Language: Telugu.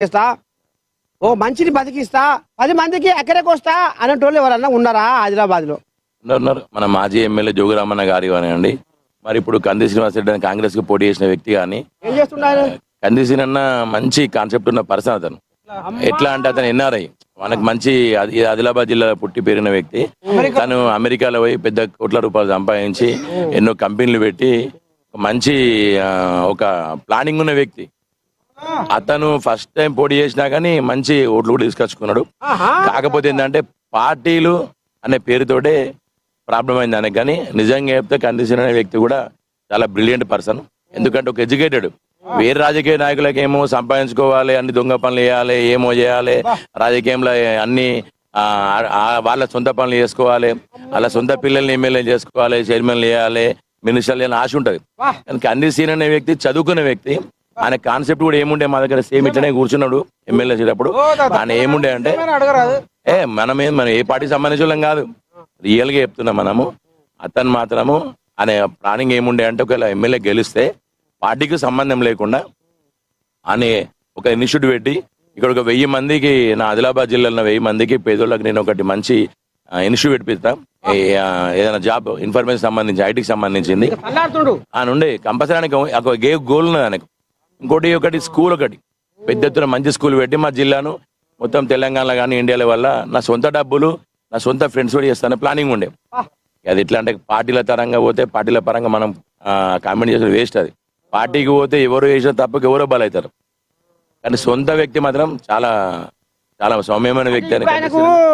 చేస్తా, ఓ మంచిని బతికిస్తా, 10 మందికి ఎక్కడికొస్తా అనేటోళ్ళు ఎవరన్నా ఉన్నారా ఆదిలాబాద్ లో? ఉన్నారు. మన మాజీ ఎమ్మెల్యే జోగురామన్న గారి అండి. మరి ఇప్పుడు కంది శ్రీనివాసరెడ్డి అని కాంగ్రెస్ కి పోటీ చేసిన వ్యక్తి కానీ ఏం చేస్తుండారు? కంది శ్రీనన్న మంచి కాన్సెప్ట్ ఉన్న పర్సన్ అతను. ఎట్లా అంటే అతను ఎన్ఆర్ఐ, మనకు మంచి ఆదిలాబాద్ జిల్లా పుట్టి పెరిగిన వ్యక్తి. తను అమెరికాలో పోయి పెద్ద కోట్ల రూపాయలు సంపాదించి ఎన్నో కంపెనీలు పెట్టి మంచి ఒక ప్లానింగ్ ఉన్న వ్యక్తి. అతను ఫస్ట్ టైం పోటీ చేసినా కానీ మంచి ఓట్లు కూడా తీసుకొచ్చుకున్నాడు. కాకపోతే ఏంటంటే పార్టీలు అనే పేరుతోటే ప్రాబ్లం అయింది దానికి. కానీ నిజంగా చెప్తే కందిసిన అనే వ్యక్తి కూడా చాలా బ్రిలియంట్ పర్సన్. ఎందుకంటే ఒక ఎడ్యుకేటెడ్, వేరే రాజకీయ నాయకులకి ఏమో సంపాదించుకోవాలి, అన్ని దొంగ పనులు చేయాలి, ఏమో చేయాలి, రాజకీయంలో అన్ని వాళ్ళ సొంత పనులు చేసుకోవాలి, వాళ్ళ సొంత పిల్లల్ని ఎమ్మెల్యే చేసుకోవాలి, చైర్మన్లు చేయాలి, మినిస్టర్లు అని ఆశ ఉంటుంది. కానీ కందిసీన్ అనే వ్యక్తి చదువుకున్న వ్యక్తి. ఆయన కాన్సెప్ట్ కూడా ఏముండే మా దగ్గర సేమ్ ఇట్లనే కూర్చున్నాడు ఎమ్మెల్యే చేసేటప్పుడు. ఆయన ఏముండే అంటే మనం ఏ పార్టీకి సంబంధించిన వాళ్ళం కాదు, రియల్ గా చెప్తున్నాం మనము. అతను మాత్రము అనే ప్లానింగ్ ఏముండే అంటే ఒకవేళ ఎమ్మెల్యే గెలిస్తే పార్టీకి సంబంధం లేకుండా అనే ఒక ఇనిషియేటివ్ పెట్టి ఇక్కడ ఒక 1000 మందికి, నా ఆదిలాబాద్ జిల్లాలో 1000 మందికి పేదోళ్ళకి నేను ఒకటి మంచి ఇనిషియేటివ్ పెట్టిస్తా. ఏదైనా జాబ్ ఇన్ఫర్మేషన్ సంబంధించి ఐటీకి సంబంధించింది అని ఉండే కంపల్సరీ ఒక గోల్ ఉన్నది ఆయనకు. ఇంకోటి ఒకటి స్కూల్, ఒకటి పెద్ద ఎత్తున మంచి స్కూల్ పెట్టి మా జిల్లాను మొత్తం తెలంగాణలో కానీ ఇండియాలో వల్ల నా సొంత డబ్బులు నా సొంత ఫ్రెండ్స్ కూడా చేస్తాను ప్లానింగ్ ఉండే. అది ఎట్లా అంటే పార్టీల పరంగా పోతే పార్టీల పరంగా మనం కామెంట్ చేసిన వేస్ట్. అది పార్టీకి పోతే ఎవరు చేసిన తప్పకి ఎవరో బలవుతారు. కానీ సొంత వ్యక్తి మాత్రం చాలా చాలా సౌమ్యమైన వ్యక్తి అని.